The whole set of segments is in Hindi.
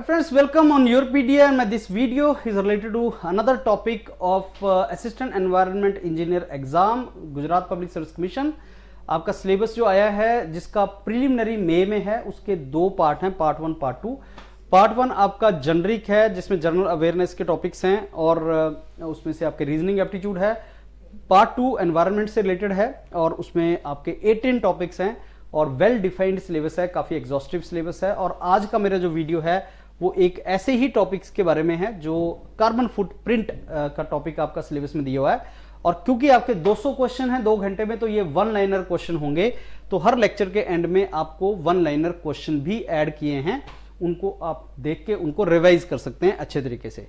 Hi friends, welcome on Europedia and this video is related to another topic of Assistant Environment Engineer Exam Gujarat public service commission. आपका सिलेबस जो आया है जिसका प्रिलिमिनरी मई में है उसके दो पार्ट हैं, पार्ट 1 पार्ट 2। पार्ट 1 आपका जनरिक है जिसमें जनरल अवेयरनेस के टॉपिक्स हैं और उसमें से आपके रीजनिंग एप्टीट्यूड है। पार्ट 2 एनवायरनमेंट से रिलेटेड है और उसमें आपके 18 टॉपिक्स हैं और वेल डिफाइंड सिलेबस है, काफ़ी एग्जॉस्टिव सिलेबस है। और आज का मेरा जो वीडियो है वो एक ऐसे ही टॉपिक्स के बारे में है जो कार्बन फुटप्रिंट का टॉपिक आपका सिलेबस में दिया हुआ है। और क्योंकि आपके 200 क्वेश्चन हैं 2 घंटे में, तो ये वन लाइनर क्वेश्चन होंगे। तो हर लेक्चर के एंड में आपको वन लाइनर क्वेश्चन भी ऐड किए हैं, उनको आप देख के उनको रिवाइज कर सकते हैं अच्छे तरीके से।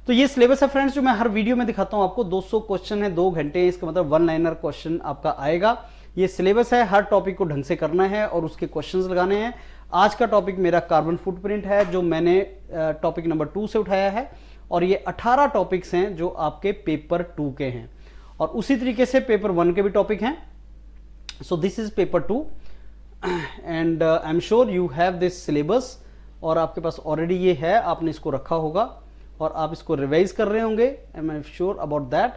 तो ये सिलेबस है फ्रेंड्स जो मैं हर वीडियो में दिखाता हूं आपको। 200 क्वेश्चन है 2 घंटे, इसका मतलब वन लाइनर क्वेश्चन आपका आएगा। ये सिलेबस है, हर टॉपिक को ढंग से करना है और उसके क्वेश्चंस लगाने हैं। आज का टॉपिक मेरा कार्बन फुटप्रिंट है जो मैंने टॉपिक नंबर 2 से उठाया है और ये 18 टॉपिक्स हैं जो आपके पेपर 2 के हैं और उसी तरीके से पेपर 1 के भी टॉपिक हैं। So this is paper 2 and I am sure you have this syllabus और आपके पास ऑलरेडी ये है, आपने इसको रखा होगा और आप इसको रिवाइज कर रहे होंगे। I am sure about that.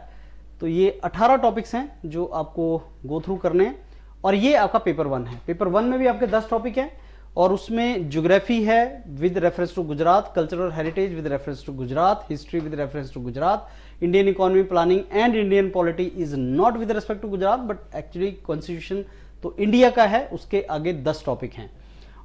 तो ये 18 टॉपिक्स हैं जो आपको गो थ्रू करने हैं और ये आपका पेपर 1 है। पेपर 1 में भी आपके 10 टॉपिक हैं और उसमें ज्योग्राफी है with reference to Gujarat, cultural heritage with reference to Gujarat, history with reference to Gujarat, Indian economy planning and Indian polity is not with respect to Gujarat but actually constitution तो इंडिया का है, उसके आगे 10 टॉपिक हैं।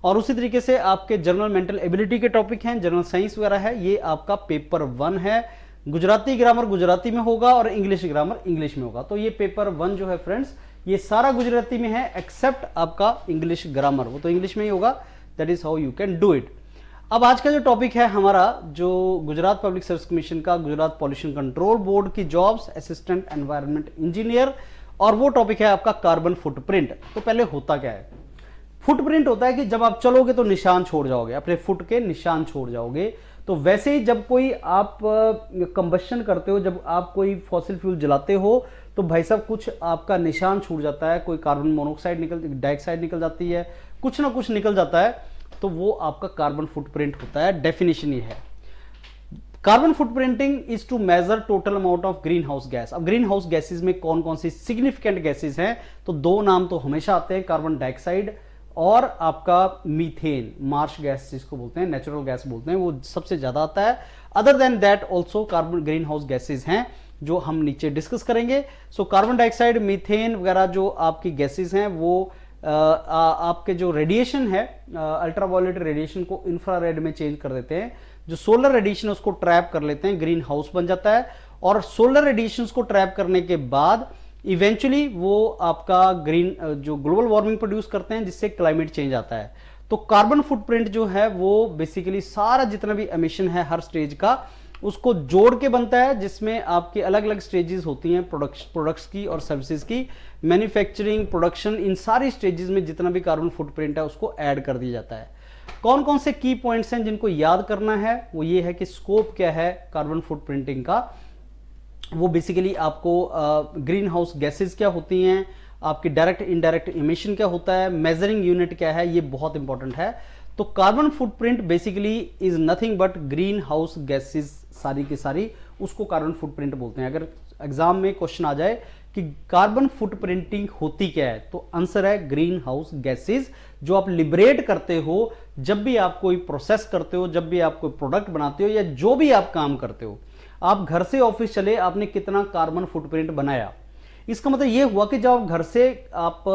और उसी तरीके से आपके जनरल मेंटल एबिलिटी के टॉपिक हैं, जनरल साइंस वगैरह है। ये आपका पेपर 1 है। गुजराती ग्रामर गुजराती में होगा और इंग्लिश ग्रामर इंग्लिश में होगा। तो ये पेपर 1 जो है फ्रेंड्स ये सारा गुजराती में है एक्सेप्ट आपका इंग्लिश ग्रामर, वो तो इंग्लिश में ही होगा। That is how you can do it. अब आज का जो टॉपिक है हमारा, जो गुजरात पब्लिक सर्विस कमीशन का गुजरात पॉल्यूशन कंट्रोल बोर्ड की जॉब्स असिस्टेंट एनवायरनमेंट इंजीनियर, और वो टॉपिक है आपका कार्बन फुटप्रिंट। तो पहले होता क्या है? फुटप्रिंट होता है कि जब आप चलोगे तो निशान छोड़ जाओगे, अपने फुट के निशान छोड़ जाओगे। तो वैसे ही जब कोई आप कंबशन करते हो, जब आप कोई फॉसिल फ्यूल जलाते हो तो भाई साहब कुछ आपका निशान छूट जाता है, कोई कार्बन मोनोऑक्साइड डाइऑक्साइड निकल जाती है, कुछ ना कुछ निकल जाता है, तो वो आपका कार्बन फुटप्रिंट होता है। डेफिनेशन ये है, carbon footprinting is to measure total amount of greenhouse gas. अब ग्रीन हाउस गैसेज में कौन कौन सी सिग्निफिकेंट गैसेज हैं? तो 2 नाम तो हमेशा आते हैं, कार्बन डाइऑक्साइड और आपका मीथेन, मार्श गैस जिसको बोलते हैं, नेचुरल गैस बोलते हैं, वो सबसे ज्यादा आता है। Other then that also carbon green house gases हैं जो हम नीचे डिस्कस करेंगे। सो कार्बन डाइऑक्साइड, मीथेन वगैरह जो आपकी गैसेज हैं वो आपके जो रेडिएशन है, अल्ट्रावायलेट रेडिएशन को इंफ्रारेड में चेंज कर देते हैं। जो सोलर रेडिएशन उसको ट्रैप कर लेते हैं, ग्रीन हाउस बन जाता है। और सोलर रेडिएशन को ट्रैप करने के बाद इवेंचुअली वो आपका ग्रीन जो ग्लोबल वार्मिंग प्रोड्यूस करते हैं जिससे क्लाइमेट चेंज आता है। तो कार्बन फुटप्रिंट जो है वो बेसिकली सारा जितना भी एमिशन है हर स्टेज का उसको जोड़ के बनता है, जिसमें आपके अलग अलग स्टेजेस होती हैं प्रोडक्ट्स की और सर्विसेज की, मैन्युफैक्चरिंग, प्रोडक्शन, इन सारी स्टेजेस में जितना भी कार्बन फुटप्रिंट है उसको ऐड कर दिया जाता है। कौन कौन से की पॉइंट्स हैं जिनको याद करना है? वो ये है कि स्कोप क्या है कार्बन फुटप्रिंटिंग का, वो बेसिकली आपको ग्रीन हाउस गैसेज क्या होती हैं, आपकी डायरेक्ट इनडायरेक्ट इमिशन क्या होता है, मेजरिंग यूनिट क्या है, ये बहुत इंपॉर्टेंट है। तो carbon footprint basically is nothing but green house gases, सारी की सारी उसको कार्बन फुटप्रिंट बोलते हैं। अगर एग्जाम में क्वेश्चन आ जाए कि कार्बन फुटप्रिंटिंग होती क्या है, तो आंसर है ग्रीन हाउस गैसेज, जो आप लिबरेट करते हो जब भी आप कोई प्रोसेस करते हो, जब भी आप कोई प्रोडक्ट बनाते हो या जो भी आप काम करते हो। आप घर से ऑफिस चले, आपने कितना कार्बन फुटप्रिंट बनाया, इसका मतलब यह हुआ कि जब आप घर से आप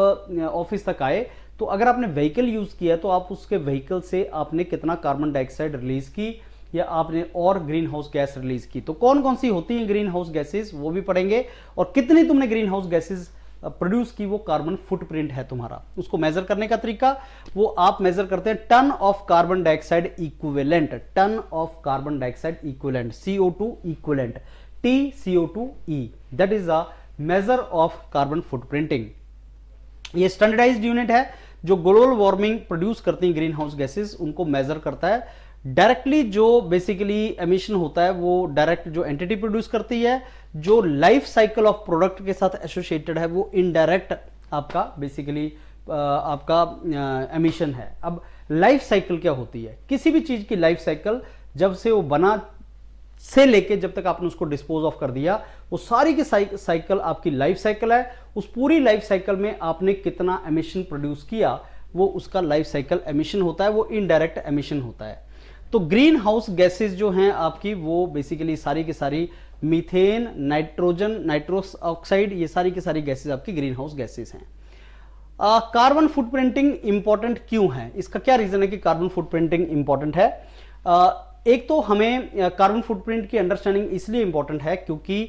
ऑफिस तक आए तो अगर आपने व्हीकल यूज किया तो आप उसके व्हीकल से आपने कितना कार्बन डाइऑक्साइड रिलीज की या आपने और ग्रीन हाउस गैस रिलीज की। तो कौन कौन सी होती हैं ग्रीन हाउस गैसेज वो भी पढ़ेंगे, और कितनी तुमने ग्रीन हाउस गैसेज प्रोड्यूस की वो कार्बन फुटप्रिंट है तुम्हारा। उसको मेजर करने का तरीका वो आप मेजर करते हैं ton of carbon dioxide equivalent, ton of carbon dioxide equivalent, CO2 equivalent, TCO2e, that is a measure of carbon footprinting. ये स्टैंडर्डाइज्ड यूनिट है जो ग्लोबल वार्मिंग प्रोड्यूस करती हैं ग्रीन हाउस गैसेज, उनको मेजर करता है। डायरेक्टली जो बेसिकली एमिशन होता है वो डायरेक्ट जो एंटिटी प्रोड्यूस करती है, जो लाइफ साइकिल ऑफ प्रोडक्ट के साथ एसोसिएटेड है वो इनडायरेक्ट आपका बेसिकली आपका एमिशन है। अब लाइफ साइकिल क्या होती है। किसी भी चीज की लाइफ साइकिल, जब से वो बना से लेके जब तक आपने उसको डिस्पोज ऑफ कर दिया, वो सारी की साइकिल आपकी लाइफ साइकिल है। उस पूरी लाइफ साइकिल में आपने कितना एमिशन प्रोड्यूस किया, वो उसका लाइफ साइकिल एमिशन होता है, वो इनडायरेक्ट एमिशन होता है। तो ग्रीन हाउस गैसेज जो हैं आपकी, वो बेसिकली सारी की सारी मीथेन, नाइट्रोजन, नाइट्रोस ऑक्साइड, ये सारी की सारी गैसेज आपकी ग्रीन हाउस गैसेज हैं। कार्बन फुटप्रिंटिंग इंपॉर्टेंट क्यों है, इसका क्या रीजन है कि कार्बन फुटप्रिंटिंग इंपॉर्टेंट है। एक तो हमें कार्बन फुटप्रिंट की अंडरस्टैंडिंग इसलिए इंपॉर्टेंट है क्योंकि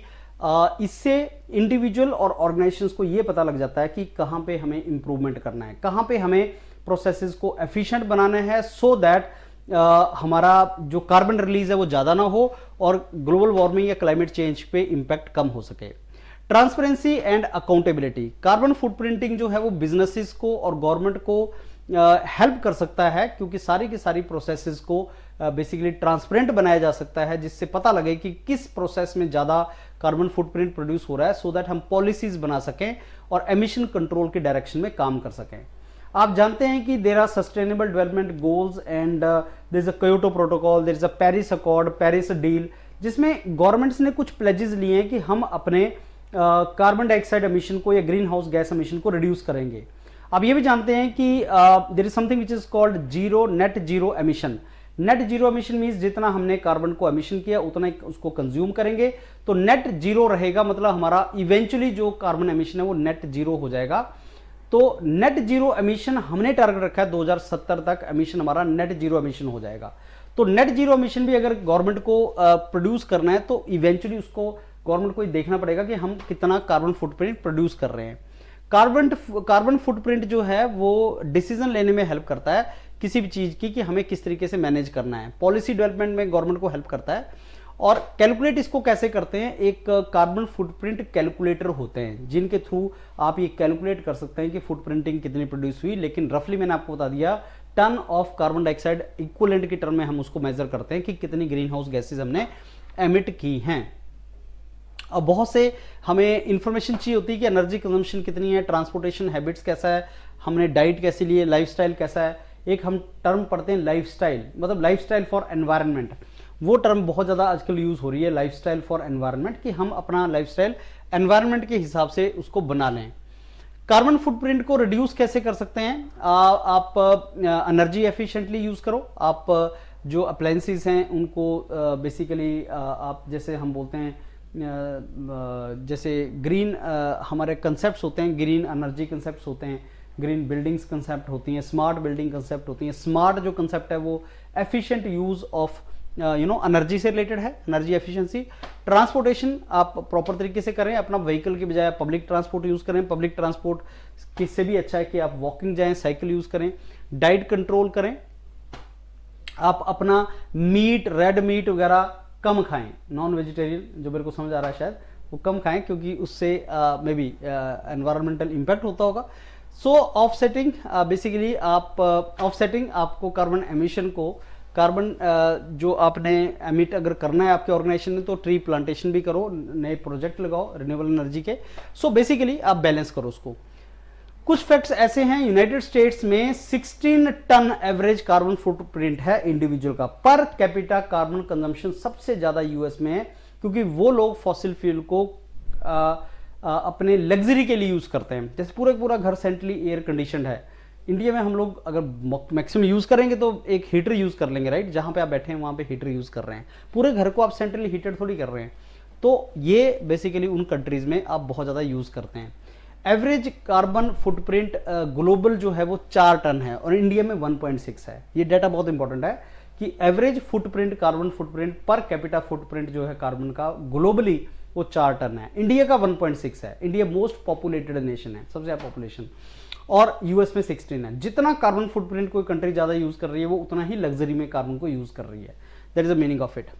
इससे इंडिविजुअल और ऑर्गेनाइजेशंस को यह पता लग जाता है कि कहां पे हमें इंप्रूवमेंट करना है, कहां पे हमें प्रोसेसेस को एफिशिएंट बनाना है, सो दैट हमारा जो कार्बन रिलीज है वो ज्यादा ना हो और ग्लोबल वार्मिंग या क्लाइमेट चेंज पे इंपैक्ट कम हो सके। Transparency and accountability, carbon footprinting जो है वो बिजनेसेस को और गवर्नमेंट को हेल्प कर सकता है, क्योंकि सारी की सारी प्रोसेसेस को बेसिकली ट्रांसपेरेंट बनाया जा सकता है, जिससे पता लगे कि किस प्रोसेस में ज्यादा कार्बन फुटप्रिंट प्रोड्यूस हो रहा है, सो दैट हम पॉलिसीज बना सकें और एमिशन कंट्रोल के डायरेक्शन में काम कर सकें। आप जानते हैं कि there are sustainable development goals and there is a Kyoto protocol, there is a Paris accord, Paris deal, जिसमें गवर्नमेंट्स ने कुछ प्लेजेस लिए हैं कि हम अपने कार्बन डाइऑक्साइड एमिशन को या ग्रीन हाउस गैस एमिशन को रिड्यूस करेंगे। आप ये भी जानते हैं कि there is something which is called net zero emission. Net zero emission means जितना हमने कार्बन को एमिशन किया उतना ही उसको कंज्यूम करेंगे, तो नेट जीरो रहेगा, मतलब हमारा इवेंचुअली जो कार्बन एमिशन है वो नेट जीरो हो जाएगा। तो नेट जीरो एमिशन हमने टारगेट रखा है 2070 तक एमिशन हमारा नेट जीरो एमिशन हो जाएगा। तो नेट जीरो एमिशन भी अगर गवर्नमेंट को प्रोड्यूस करना है तो इवेंचुअली उसको गवर्नमेंट को ही देखना पड़ेगा कि हम कितना कार्बन फुटप्रिंट प्रोड्यूस कर रहे हैं। कार्बन फुटप्रिंट जो है वो डिसीजन लेने में हेल्प करता है किसी भी चीज की कि हमें किस तरीके से मैनेज करना है, पॉलिसी डेवलपमेंट में गवर्नमेंट को हेल्प करता है। और कैलकुलेट इसको कैसे करते हैं, एक कार्बन फुटप्रिंट कैलकुलेटर होते हैं जिनके थ्रू आप ये कैलकुलेट कर सकते हैं कि फुटप्रिंटिंग कितनी प्रोड्यूस हुई। लेकिन रफली मैंने आपको बता दिया, ton of carbon dioxide equivalent की टर्म में हम उसको मेजर करते हैं कि कितनी ग्रीन हाउस गैसेज हमने एमिट की हैं। और बहुत से हमें इंफॉर्मेशन चाहिए होती है कि एनर्जी कंजम्पशन कितनी है, ट्रांसपोर्टेशन हैबिट्स कैसा है, हमने डाइट कैसी ली है, लाइफस्टाइल कैसा है। एक हम टर्म पढ़ते हैं लाइफस्टाइल, मतलब लाइफस्टाइल फॉर एनवायरनमेंट, वो टर्म बहुत ज़्यादा आजकल यूज़ हो रही है, लाइफस्टाइल फॉर एनवायरनमेंट, कि हम अपना लाइफस्टाइल एनवायरनमेंट के हिसाब से उसको बना लें। कार्बन फुटप्रिंट को रिड्यूस कैसे कर सकते हैं, आप एनर्जी एफिशिएंटली यूज़ करो। आप जो अप्लायंसेस हैं उनको बेसिकली आप जैसे हम बोलते हैं जैसे ग्रीन हमारे कंसेप्ट्स होते हैं, ग्रीन एनर्जी कंसेप्ट्स होते हैं, ग्रीन बिल्डिंग्स कंसेप्ट होती हैं, स्मार्ट बिल्डिंग कंसेप्ट होती हैं। स्मार्ट जो कंसेप्ट है वो एफिशिएंट यूज ऑफ एनर्जी से रिलेटेड है, एनर्जी एफिशिएंसी। ट्रांसपोर्टेशन आप प्रॉपर तरीके से करें, अपना व्हीकल की बजाय पब्लिक ट्रांसपोर्ट यूज करें। पब्लिक ट्रांसपोर्ट किससे भी अच्छा है कि आप वॉकिंग जाएं, साइकिल यूज करें। डाइट कंट्रोल करें, आप अपना मीट, रेड मीट वगैरह कम खाएं, नॉन वेजिटेरियन जो मेरे को समझ आ रहा है शायद वो कम खाएं, क्योंकि उससे मे बी एनवायरमेंटल इंपैक्ट होता होगा। सो ऑफसेटिंग, बेसिकली आप ऑफसेटिंग आपको कार्बन एमिशन को, कार्बन जो आपने एमिट अगर करना है आपके ऑर्गेनाइजेशन ने, तो ट्री प्लांटेशन भी करो, नए प्रोजेक्ट लगाओ रिन्यूएबल एनर्जी के। सो बेसिकली आप बैलेंस करो उसको। कुछ फैक्ट्स ऐसे हैं, यूनाइटेड स्टेट्स में 16 टन एवरेज कार्बन फुटप्रिंट है इंडिविजुअल का। पर कैपिटा कार्बन कंजम्पशन सबसे ज्यादा यूएस में है, क्योंकि वो लोग फॉसिल फ्यूल को अपने लग्जरी के लिए यूज करते हैं। जैसे पूरा घर सेंट्रली एयर कंडीशनड है। इंडिया में हम लोग अगर मैक्सिमम यूज करेंगे तो एक हीटर यूज कर लेंगे, राइट, जहां पे आप बैठे हैं वहां पे हीटर यूज कर रहे हैं, पूरे घर को आप सेंट्रली हीटेड थोड़ी कर रहे हैं। तो ये बेसिकली उन कंट्रीज में आप बहुत ज्यादा यूज करते हैं। एवरेज कार्बन फुटप्रिंट ग्लोबल जो है वो 4 टन है और इंडिया में 1.6 है। ये डाटा बहुत इंपॉर्टेंट है कि average footprint, carbon footprint per capita footprint जो है कार्बन का ग्लोबली वो 4 टन है। इंडिया का 1.6 है। इंडिया मोस्ट पॉपुलेटेड नेशन है, सबसे ज्यादा पॉपुलेशन, और यूएस में 16 है। जितना कार्बन फुटप्रिंट कोई कंट्री ज्यादा यूज कर रही है वो उतना ही लग्जरी में कार्बन को यूज कर रही है। That is the meaning of it.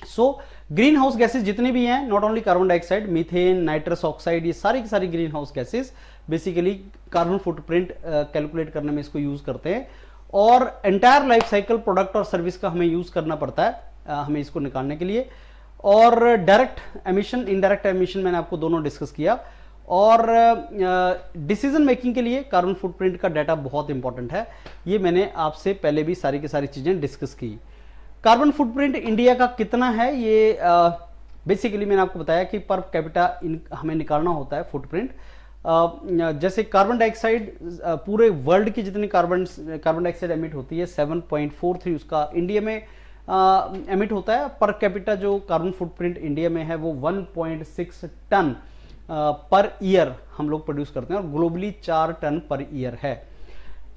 So green house gases जितने भी हैं, not only carbon dioxide, methane, nitrous oxide, ये सारी की सारी green house gases basically carbon footprint calculate करने में इसको यूज करते हैं। और एंटायर लाइफ साइकिल प्रोडक्ट और सर्विस का हमें यूज करना पड़ता है हमें इसको निकालने के लिए। और डायरेक्ट एमिशन, इनडायरेक्ट एमिशन मैंने आपको दोनों डिस्कस किया। और डिसीजन मेकिंग के लिए कार्बन फुटप्रिंट का डाटा बहुत इंपॉर्टेंट है। ये मैंने आपसे पहले भी सारी की सारी चीज़ें डिस्कस की। कार्बन फुटप्रिंट इंडिया का कितना है, ये बेसिकली मैंने आपको बताया कि पर कैपिटा हमें निकालना होता है फुटप्रिंट। जैसे कार्बन डाइऑक्साइड, पूरे वर्ल्ड की जितनी कार्बन डाइऑक्साइड एमिट होती है 7.43 उसका इंडिया में एमिट होता है। पर कैपिटा जो कार्बन फुटप्रिंट इंडिया में है वो 1.6 टन पर ईयर हम लोग प्रोड्यूस करते हैं और ग्लोबली 4 टन पर ईयर है।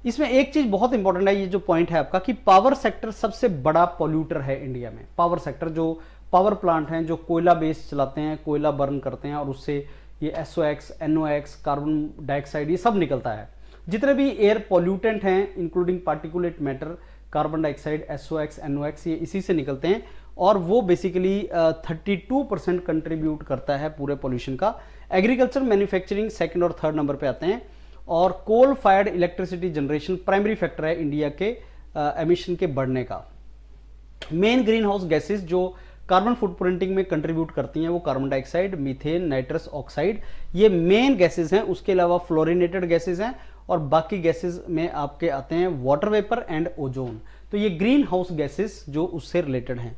इसमें एक चीज बहुत इंपॉर्टेंट है, ये जो पॉइंट है आपका कि पावर सेक्टर सबसे बड़ा पॉल्यूटर है इंडिया में। पावर सेक्टर, जो पावर प्लांट हैं जो कोयला बेस चलाते हैं, कोयला बर्न करते हैं और उससे ये SOx, NOx, कार्बन डाइऑक्साइड ये सब निकलता है। जितने भी एयर पॉल्यूटेंट हैं including particulate matter, carbon dioxide, SOx, NOx ये इसी से निकलते हैं और वो बेसिकली 32% कंट्रीब्यूट करता है पूरे पॉल्यूशन का। एग्रीकल्चर, मैन्युफैक्चरिंग सेकंड और थर्ड नंबर पे आते हैं और coal fired electricity generation primary factor है इंडिया के एमिशन के बढ़ने का। मेन ग्रीन हाउस गैसेज जो कार्बन फुटप्रिंटिंग में कंट्रीब्यूट करती हैं वो carbon dioxide, methane, nitrous oxide ये मेन गैसेज हैं। उसके अलावा फ्लोरिनेटेड गैसेज हैं और बाकी गैसेज में आपके आते हैं वाटर वेपर एंड ओजोन। तो ये ग्रीन हाउस गैसेज जो उससे रिलेटेड हैं।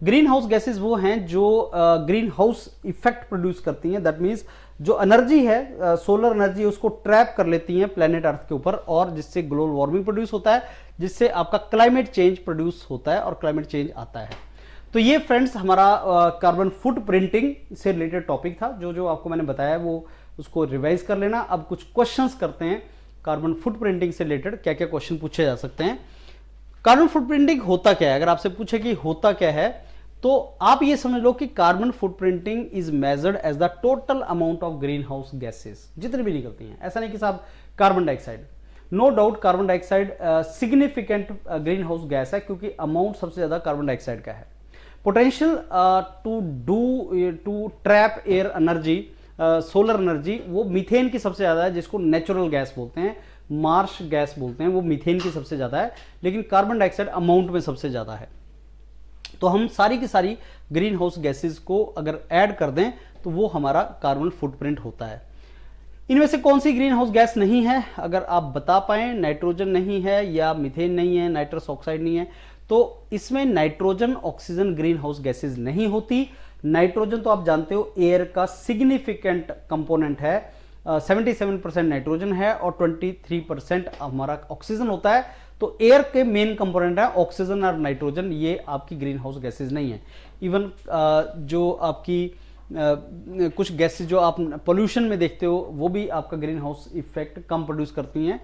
ग्रीन हाउस गैसेज वो हैं जो ग्रीन हाउस इफेक्ट प्रोड्यूस करती हैं। दैट मीन्स जो एनर्जी है, सोलर एनर्जी, उसको ट्रैप कर लेती हैं प्लेनेट अर्थ के ऊपर और जिससे ग्लोबल वार्मिंग प्रोड्यूस होता है, जिससे आपका क्लाइमेट चेंज प्रोड्यूस होता है और क्लाइमेट चेंज आता है। तो ये फ्रेंड्स हमारा कार्बन फुट प्रिंटिंग से रिलेटेड टॉपिक था। जो जो आपको मैंने बताया वो उसको रिवाइज कर लेना। अब कुछ क्वेश्चंस करते हैं कार्बन फुट प्रिंटिंग से रिलेटेड, क्या क्या क्वेश्चन पूछे जा सकते हैं। कार्बन फुट प्रिंटिंग होता क्या है? अगर आपसे पूछे कि होता क्या है तो आप ये समझ लो कि carbon footprinting is measured as the total amount of greenhouse gases जितनी भी निकलती हैं। ऐसा नहीं कि साहब carbon dioxide, no doubt carbon dioxide significant greenhouse gas है क्योंकि अमाउंट सबसे ज्यादा कार्बन डाइऑक्साइड का है। Potential to trap air energy, solar energy, वो मीथेन की सबसे ज्यादा है जिसको नेचुरल गैस बोलते हैं, मार्श गैस बोलते हैं, वो मीथेन की सबसे ज्यादा है। लेकिन कार्बन डाइऑक्साइड अमाउंट में सबसे ज्यादा है। तो हम सारी की सारी ग्रीन हाउस गैसेस को अगर ऐड कर दें तो वो हमारा कार्बन फुटप्रिंट होता है। इनमें से कौन सी ग्रीन हाउस गैस नहीं है? अगर आप बता पाएं, नाइट्रोजन नहीं है या मीथेन नहीं है, नाइट्रस ऑक्साइड नहीं है, तो इसमें nitrogen, oxygen green house gases नहीं होती। नाइट्रोजन तो आप जानते हो एयर का सिग्निफिकेंट कंपोनेंट है, 77% नाइट्रोजन है और 23% हमारा ऑक्सीजन होता है। तो एयर के मेन कंपोनेंट है ऑक्सीजन और नाइट्रोजन, ये आपकी ग्रीन हाउस गैसेज नहीं है। इवन जो आपकी कुछ गैसेज जो आप पोल्यूशन में देखते हो वो भी आपका ग्रीन हाउस इफेक्ट कम प्रोड्यूस करती हैं,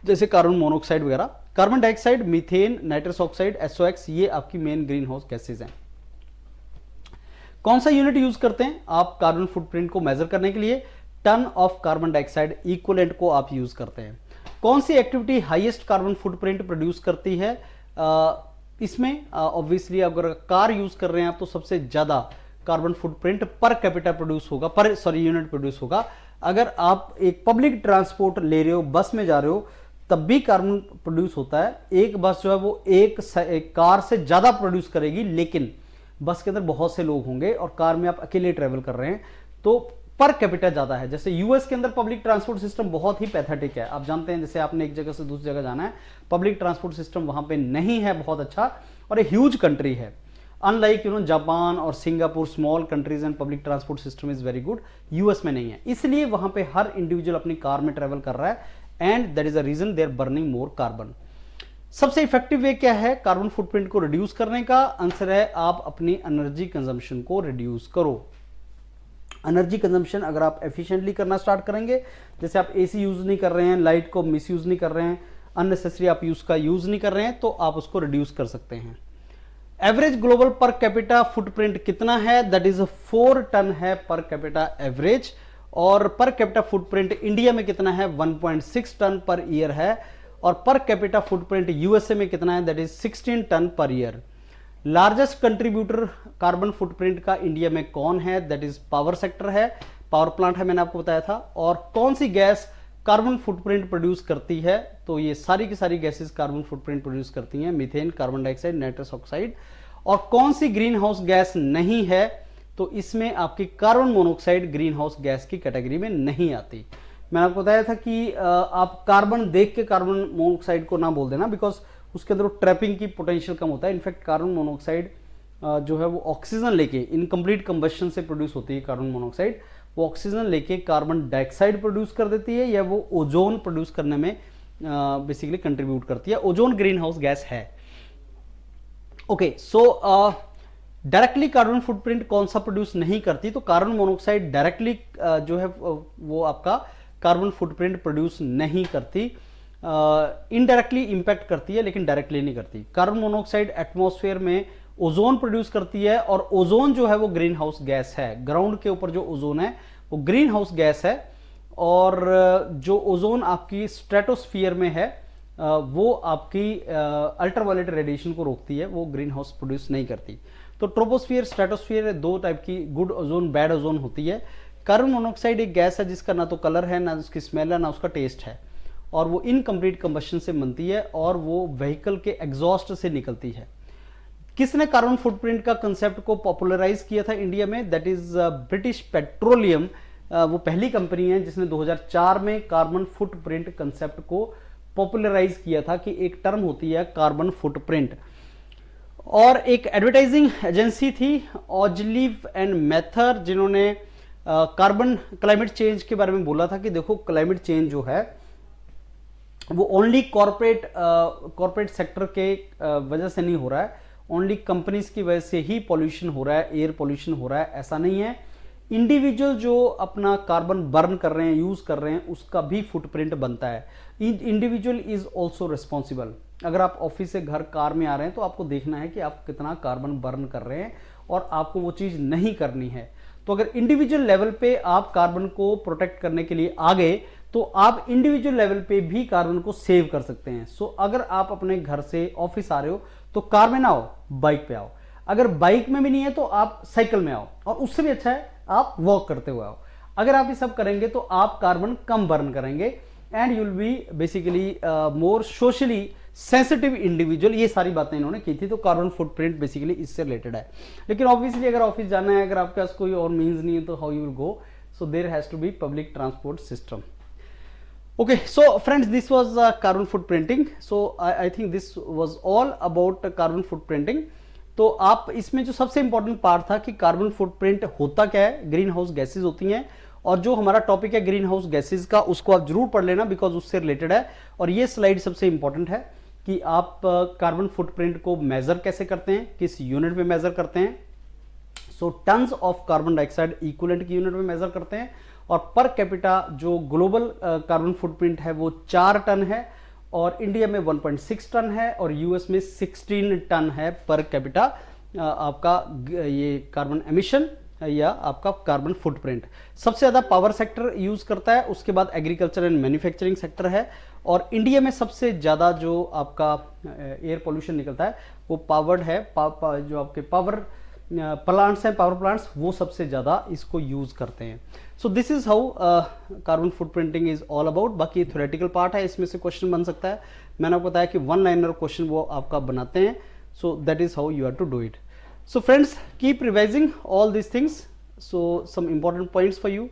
जैसे कार्बन मोनोऑक्साइड वगैरह। Carbon dioxide, methane, nitrous oxide, SOx ये आपकी मेन ग्रीन हाउस गैसेज हैं। कौन सा यूनिट यूज करते हैं आप कार्बन फुटप्रिंट को मेजर करने के लिए? Ton of carbon dioxide equivalent को आप यूज करते हैं। कौन सी activity highest carbon footprint produce करती है? इसमें ऑब्वियसली अगर कार यूज कर रहे हैं आप तो सबसे ज्यादा carbon footprint per capita produce होगा, यूनिट प्रोड्यूस होगा। अगर आप एक पब्लिक ट्रांसपोर्ट ले रहे हो, बस में जा रहे हो, तब भी कार्बन प्रोड्यूस होता है। एक बस जो है वो एक कार से ज्यादा प्रोड्यूस करेगी, लेकिन बस के अंदर बहुत से लोग होंगे और कार में आप अकेले ट्रेवल कर रहे हैं तो पर कैपिटा ज्यादा है। जैसे यूएस के अंदर पब्लिक ट्रांसपोर्ट सिस्टम बहुत ही पैथेटिक है। आप जानते हैं जैसे आपने एक जगह से दूसरी जगह जाना है, पब्लिक ट्रांसपोर्ट सिस्टम वहां पे नहीं है बहुत अच्छा, और एक ह्यूज कंट्री है। अनलाइक जापान और Singapore, small countries and public transport system is very good, US में नहीं है। इसलिए वहां पे हर इंडिविजुअल अपनी कार में ट्रेवल कर रहा है and that is a reason they are burning more carbon. सबसे इफेक्टिव वे क्या है कार्बन फुटप्रिंट को रिड्यूस करने का? आंसर है आप अपनी एनर्जी कंजम्पशन को रिड्यूस करो। एनर्जी कंजम्पशन अगर आप एफिशिएंटली करना स्टार्ट करेंगे, जैसे आप एसी यूज नहीं कर रहे हैं, लाइट को मिस यूज नहीं कर रहे हैं, अननेसेसरी आप उसका यूज नहीं कर रहे हैं, तो आप उसको रिड्यूस कर सकते हैं। Average global per capita footprint कितना है? दैट इज 4 टन है पर कैपिटा एवरेज। और पर कैपिटा फुटप्रिंट इंडिया में कितना है? 1.6 टन पर ईयर है। और पर कैपिटा फुटप्रिंट यूएसए में कितना है? That is 16 ton per year. Largest contributor carbon footprint का इंडिया में कौन है? दैट इज पावर सेक्टर है, पावर प्लांट है, मैंने आपको बताया था। और कौन सी गैस कार्बन फुटप्रिंट प्रोड्यूस करती है? तो ये सारी की सारी गैसेस कार्बन फुटप्रिंट प्रोड्यूस करती हैं, methane, carbon dioxide, nitrous oxide. और कौन सी ग्रीन हाउस गैस नहीं है? तो इसमें आपकी carbon monoxide green house gas की कैटेगरी में नहीं आती। मैंने आपको बताया था कि आप कार्बन देख के कार्बन मोनोऑक्साइड को ना बोल देना, बिकॉज उसके अंदर ट्रैपिंग की पोटेंशियल कम होता है। इनफैक्ट कार्बन मोनोऑक्साइड जो है वो ऑक्सीजन लेके, इनकम्प्लीट कंबशन से प्रोड्यूस होती है कार्बन मोनोऑक्साइड, वो ऑक्सीजन लेके कार्बन डाइऑक्साइड प्रोड्यूस कर देती है, या वो ओजोन प्रोड्यूस करने में बेसिकली कंट्रीब्यूट करती है। ओजोन ग्रीन हाउस गैस है। ओके, सो डायरेक्टली कार्बन फुटप्रिंट कौन सा प्रोड्यूस नहीं करती? तो कार्बन मोनोऑक्साइड डायरेक्टली जो है वो आपका कार्बन फुटप्रिंट प्रोड्यूस नहीं करती, इनडायरेक्टली इंपैक्ट करती है लेकिन डायरेक्टली नहीं करती। कार्बन मोनोऑक्साइड एटमॉस्फेयर में ओजोन प्रोड्यूस करती है, और ओजोन जो है वो ग्रीन हाउस गैस है। ग्राउंड के ऊपर जो ओजोन है वो ग्रीन हाउस गैस है, और जो ओजोन आपकी स्ट्रेटोस्फियर में है वो आपकी अल्ट्रावायलेट रेडिएशन को रोकती है, वो ग्रीन हाउस प्रोड्यूस नहीं करती। तो ट्रोपोस्फियर, स्ट्रेटोस्फियर, दो टाइप की गुड ओजोन, बैड ओजोन होती है। कार्बन मोनोऑक्साइड एक गैस है जिसका ना तो कलर है, ना उसकी स्मेल है, ना उसका टेस्ट है, और वो इनकम्प्लीट कंबशन से बनती है, और वो व्हीकल के एग्जॉस्ट से निकलती है। किसने कार्बन फुटप्रिंट का कंसेप्ट को पॉपुलराइज किया था इंडिया में? That is British petroleum. वो पहली कंपनी है जिसने 2004 में कार्बन फुटप्रिंट कंसेप्ट को पॉपुलराइज किया था, कि एक टर्म होती है कार्बन फुटप्रिंट। और एक एडवर्टाइजिंग एजेंसी थी ऑजलिव एंड मैथर, जिन्होंने कार्बन क्लाइमेट चेंज के बारे में बोला था कि देखो क्लाइमेट चेंज जो है वो ओनली कॉर्पोरेट सेक्टर के वजह से नहीं हो रहा है, ओनली कंपनीज की वजह से ही पॉल्यूशन हो रहा है, एयर पॉल्यूशन हो रहा है, ऐसा नहीं है। इंडिविजुअल जो अपना कार्बन बर्न कर रहे हैं, यूज कर रहे हैं, उसका भी फुटप्रिंट बनता है। Individual is also responsible. अगर आप ऑफिस से घर कार में आ रहे हैं तो आपको देखना है कि आप कितना कार्बन बर्न कर रहे हैं, और आपको वो चीज नहीं करनी है। तो अगर इंडिविजुअल लेवल पे आप कार्बन को प्रोटेक्ट करने के लिए आ गए, तो आप इंडिविजुअल लेवल पे भी कार्बन को सेव कर सकते हैं। सो अगर आप अपने घर से ऑफिस आ रहे हो तो कार में ना आओ, बाइक पे आओ। अगर बाइक में भी नहीं है तो आप साइकिल में आओ, और उससे भी अच्छा है आप वॉक करते हुए आओ। अगर आप ये सब करेंगे तो आप कार्बन कम बर्न करेंगे, and you will be basically more socially sensitive individual. ये सारी बातें इन्होंने की थी। तो कार्बन फुटप्रिंट बेसिकली इससे रिलेटेड है। लेकिन ऑब्वियसली अगर ऑफिस जाना है, अगर आपके पास कोई और मीन्स नहीं है, तो how you will go? So there has to be public transport system. Okay, so friends, this was carbon footprinting. So I think this was all about carbon footprinting. तो आप इसमें जो सबसे इंपॉर्टेंट पार्ट था कि कार्बन फुटप्रिंट होता क्या है, ग्रीन हाउस गैसेज होती हैं, और जो हमारा टॉपिक है ग्रीन हाउस गैसेज का, उसको आप जरूर पढ़ लेना, बिकॉज उससे रिलेटेड है। और ये स्लाइड सबसे इंपॉर्टेंट है कि आप कार्बन फुटप्रिंट को मेजर कैसे करते हैं, किस यूनिट में मेजर करते हैं। So tons of carbon dioxide equivalent की यूनिट में मेजर करते हैं, और पर कैपिटा जो ग्लोबल कार्बन फुटप्रिंट है वो 4 टन है, और इंडिया में 1.6 टन है, और यूएस में 16 टन है पर कैपिटा आपका ये कार्बन एमिशन या आपका कार्बन फुटप्रिंट। सबसे ज़्यादा पावर सेक्टर यूज करता है, उसके बाद एग्रीकल्चर एंड मैन्युफैक्चरिंग सेक्टर है, और इंडिया में सबसे ज़्यादा जो आपका एयर पोल्यूशन निकलता है वो पावर्ड है। जो आपके पावर प्लांट्स हैं, पावर प्लांट्स, वो सबसे ज़्यादा इसको यूज करते हैं। So this is how carbon footprinting is all about. बाकी थ्योरेटिकल पार्ट है, इसमें से क्वेश्चन बन सकता है। मैंने आपको बताया कि 1 लाइनर क्वेश्चन वो आपका बनाते हैं। So that is how you have to do it. So friends, keep revising all this things. So some important points for you.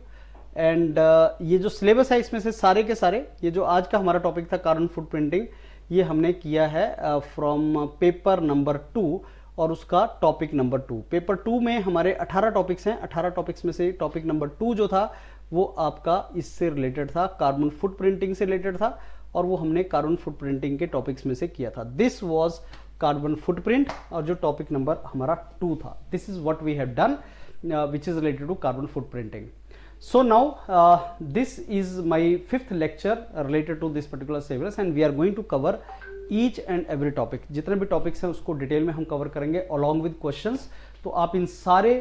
And ये जो सिलेबस है इसमें से सारे के सारे, ये जो आज का हमारा टॉपिक था कार्बन फुटप्रिंटिंग, ये हमने किया है फ्रॉम पेपर नंबर 2 और उसका टॉपिक नंबर 2। पेपर 2 में हमारे 18 टॉपिक्स हैं। 18 टॉपिक्स में से टॉपिक नंबर 2 जो था वो आपका इससे रिलेटेड था, कार्बन फुटप्रिंटिंग से रिलेटेड था, और वो हमने कार्बन फुटप्रिंटिंग के टॉपिक्स में से किया था। दिस वाज कार्बन फुटप्रिंट, और जो टॉपिक नंबर हमारा 2 था, this is what we have done which is related to carbon footprinting. So now this is my 5th lecture related to this particular syllabus, and we are going to cover each and every topic. जितने भी टॉपिक्स हैं उसको डिटेल में हम कवर करेंगे along with questions। तो आप इन सारे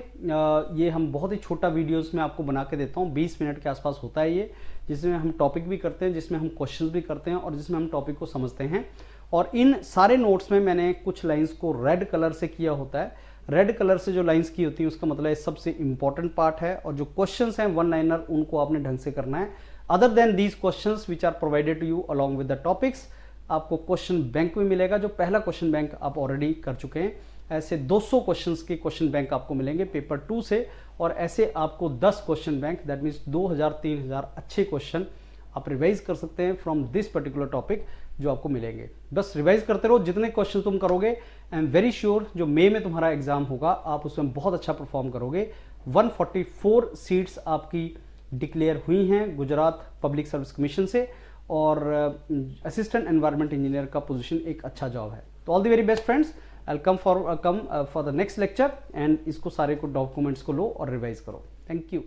ये हम बहुत ही छोटा वीडियोस में आपको बना के देता हूँ, 20 मिनट के आसपास होता है ये, जिसमें हम टॉपिक भी करते हैं, जिसमें हम क्वेश्चंस भी करते हैं, और जिसमें हम टॉपिक को समझते हैं। और इन सारे नोट्स में मैंने कुछ लाइन्स को रेड कलर से किया होता है। रेड कलर से जो लाइंस की होती है उसका मतलब है सबसे इंपॉर्टेंट पार्ट है, और जो क्वेश्चंस हैं 1 लाइनर उनको आपने ढंग से करना है। Other than these questions which are provided to you along with the topics, आपको क्वेश्चन बैंक में मिलेगा। जो पहला क्वेश्चन बैंक आप ऑलरेडी कर चुके हैं, ऐसे 200 क्वेश्चंस के क्वेश्चन बैंक आपको मिलेंगे पेपर 2 से, और ऐसे आपको 10 क्वेश्चन बैंक, दैट मीन्स 2000-3000 अच्छे क्वेश्चन आप रिवाइज कर सकते हैं फ्रॉम दिस पर्टिकुलर टॉपिक जो आपको मिलेंगे। बस रिवाइज करते रहो, जितने क्वेश्चन तुम करोगे आई एम वेरी श्योर जो मई में तुम्हारा एग्जाम होगा आप उसमें बहुत अच्छा परफॉर्म करोगे। 144 सीट्स आपकी डिक्लेयर हुई हैं गुजरात पब्लिक सर्विस कमीशन से, और असिस्टेंट एनवायरनमेंट इंजीनियर का पोजीशन एक अच्छा जॉब है। तो all the very best friends, I come for the next lecture, and इसको सारे को डॉक्यूमेंट्स को लो और रिवाइज करो। Thank you.